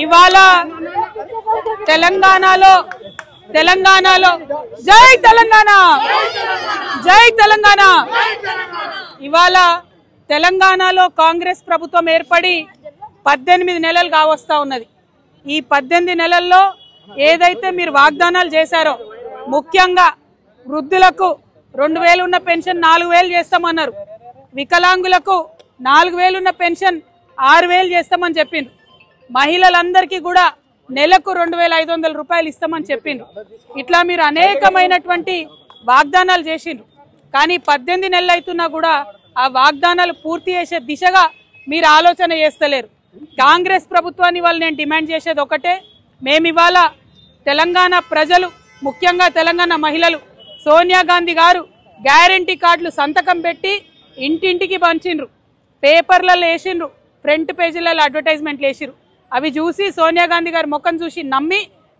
ఇవాళ తెలంగాణలో జై తెలంగాణ, జై తెలంగాణ. ఇవాళ తెలంగాణలో కాంగ్రెస్ ప్రభుత్వం ఏర్పడి 18 నెలలు కావస్తా ఉన్నది. ఈ 18 నెలల్లో ఏదైతే మీరు వాగ్దానాలు చేశారో, ముఖ్యంగా వృద్ధులకు 2000 ఉన్న పెన్షన్ 4000 చేస్తామన్నారు, వికలాంగులకు 4000 ఉన్న పెన్షన్ 6000 చేస్తామని చెప్పిండ్రు, మహిళలందరికీ కూడా నెలకు 2500 రూపాయలు ఇస్తామని చెప్పిండ్రు. ఇట్లా మీరు అనేకమైనటువంటి వాగ్దానాలు చేసిండ్రు. కానీ 18 నెలలు అవుతున్నా కూడా ఆ వాగ్దానాలు పూర్తి చేసే దిశగా మీరు ఆలోచన చేస్తలేరు. కాంగ్రెస్ ప్రభుత్వాన్ని వాళ్ళు నేను డిమాండ్ చేసేది ఒకటే, మేము ఇవాళ తెలంగాణ ప్రజలు, ముఖ్యంగా తెలంగాణ మహిళలు, సోనియా గాంధీ గారు గ్యారంటీ కార్డులు సంతకం పెట్టి ఇంటింటికి పంచిండ్రు, పేపర్లలో వేసిండ్రు, ఫ్రంట్ పేజీలలో అడ్వర్టైజ్మెంట్లు వేసిరు. అవి చూసి సోనియా గాంధీ గారి ముఖం చూసి నమ్మి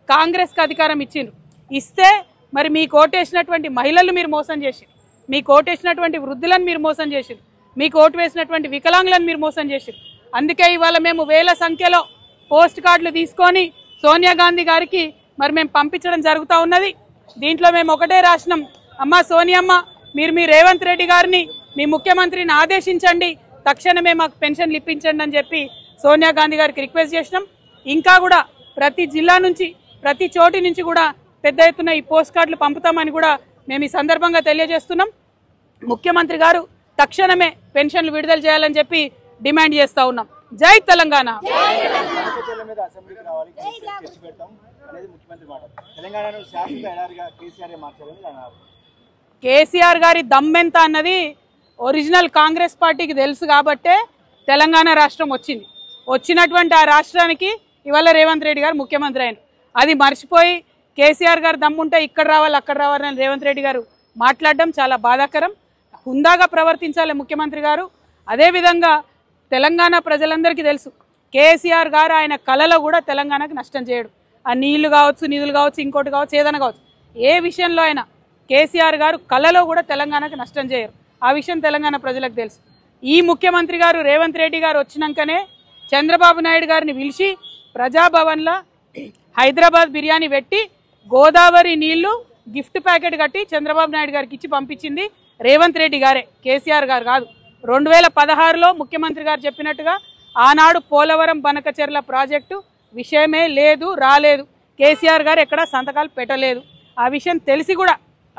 కాంగ్రెస్కి అధికారం ఇచ్చిండ్రు. ఇస్తే మరి మీకు ఓటేసినటువంటి మహిళలు మీరు మోసం చేసిరు, మీకు ఓటేసినటువంటి వృద్ధులను మీరు మోసం చేసిరు, మీకు ఓటు వేసినటువంటి వికలాంగులను మీరు మోసం చేసిరు. అందుకే ఇవాళ మేము వేల సంఖ్యలో పోస్ట్ కార్డులు తీసుకొని సోనియా గాంధీ గారికి మరి మేము పంపించడం జరుగుతూ ఉన్నది. దీంట్లో మేము ఒకటే రాసినాం, అమ్మ సోనియమ్మ, మీరు మీ రేవంత్ రెడ్డి గారిని, మీ ముఖ్యమంత్రిని ఆదేశించండి, తక్షణమే మాకు పెన్షన్లు ఇప్పించండి అని చెప్పి సోనియా గాంధీ గారికి రిక్వెస్ట్ చేసినాం. ఇంకా కూడా ప్రతి జిల్లా నుంచి, ప్రతి చోటి నుంచి కూడా పెద్ద ఎత్తున ఈ పోస్ట్ కార్డులు పంపుతామని కూడా మేము ఈ సందర్భంగా తెలియజేస్తున్నాం. ముఖ్యమంత్రి గారు తక్షణమే పెన్షన్లు విడుదల చేయాలని చెప్పి డిమాండ్ చేస్తా ఉన్నాం. జై తెలంగాణ. కేసీఆర్ గారి దమ్మెంత అన్నది ఒరిజినల్ కాంగ్రెస్ పార్టీకి తెలుసు కాబట్టే తెలంగాణ రాష్ట్రం వచ్చింది. వచ్చినటువంటి ఆ రాష్ట్రానికి ఇవాళ రేవంత్ రెడ్డి గారు ముఖ్యమంత్రి అయిన, అది మర్చిపోయి కేసీఆర్ గారు దమ్ముంటే ఇక్కడ రావాలి అక్కడ రావాలని రేవంత్ రెడ్డి గారు మాట్లాడడం చాలా బాధాకరం. హుందాగా ప్రవర్తించాలి ముఖ్యమంత్రి గారు. అదేవిధంగా తెలంగాణ ప్రజలందరికీ తెలుసు, కేసీఆర్ గారు ఆయన కళలో కూడా తెలంగాణకు నష్టం చేయడు. ఆ నీళ్లు కావచ్చు, నిధులు కావచ్చు, ఇంకోటి కావచ్చు, ఏదైనా కావచ్చు, ఏ విషయంలో అయినా కేసీఆర్ గారు కళలో కూడా తెలంగాణకు నష్టం చేయరు. ఆ విషయం తెలంగాణ ప్రజలకు తెలుసు. ఈ ముఖ్యమంత్రి గారు రేవంత్ రెడ్డి గారు వచ్చినాకనే చంద్రబాబు నాయుడు గారిని పిలిచి ప్రజాభవన్లో హైదరాబాద్ బిర్యానీ పెట్టి గోదావరి నీళ్లు గిఫ్ట్ ప్యాకెట్ కట్టి చంద్రబాబు నాయుడు గారికి ఇచ్చి పంపించింది రేవంత్ రెడ్డి గారే, కేసీఆర్ గారు కాదు. 2016లో ముఖ్యమంత్రి గారు చెప్పినట్టుగా ఆనాడు పోలవరం బనకచెర్ల ప్రాజెక్టు విషయమే లేదు, రాలేదు, కేసీఆర్ గారు ఎక్కడా సంతకాలు పెట్టలేదు. ఆ విషయం తెలిసి కూడా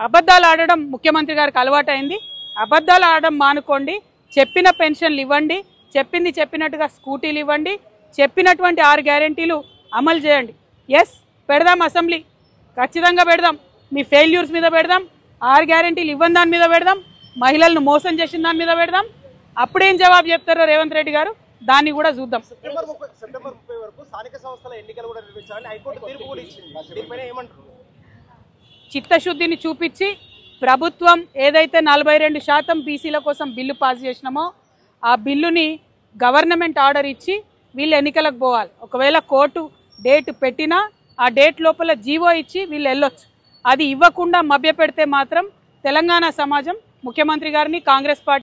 అబద్ధాలు ఆడడం ముఖ్యమంత్రి గారికి అలవాటైంది. అబద్ధాలు ఆడడం మానుకోండి, చెప్పిన పెన్షన్లు ఇవ్వండి, చెప్పింది చెప్పినట్టుగా స్కూటీలు ఇవ్వండి, చెప్పినటువంటి 6 గ్యారెంటీలు అమలు చేయండి. ఎస్, పెడదాం, అసెంబ్లీ ఖచ్చితంగా పెడదాం, మీ ఫెయిల్యూర్స్ మీద పెడదాం, 6 గ్యారెంటీలు ఇవ్వని దాని మీద పెడదాం, మహిళలను మోసం చేసిన దాని మీద పెడదాం. అప్పుడేం జవాబు చెప్తారో రేవంత్ రెడ్డి గారు దాన్ని కూడా చూద్దాం. సెప్టెంబర్ 30 వరకు స్థానిక సంస్థల ఎన్నికలు కూడా నిర్వహించాలని హైకోర్టు తీర్పు కూడా ఇచ్చింది. దీనిపైన ఏమంటారు? చిత్తశుద్ధిని చూపించి ప్రభుత్వం ఏదైతే 42% బీసీల కోసం బిల్లు పాస్ చేసినామో ఆ బిల్లుని గవర్నమెంట్ ఆర్డర్ ఇచ్చి వీళ్ళు ఎన్నికలకు పోవాలి. ఒకవేళ కోర్టు డేట్ పెట్టినా ఆ డేట్ లోపల జీవో ఇచ్చి వీళ్ళు వెళ్ళొచ్చు. అది ఇవ్వకుండా మభ్యపెడితే మాత్రం తెలంగాణ సమాజం ముఖ్యమంత్రి గారిని, కాంగ్రెస్ పార్టీ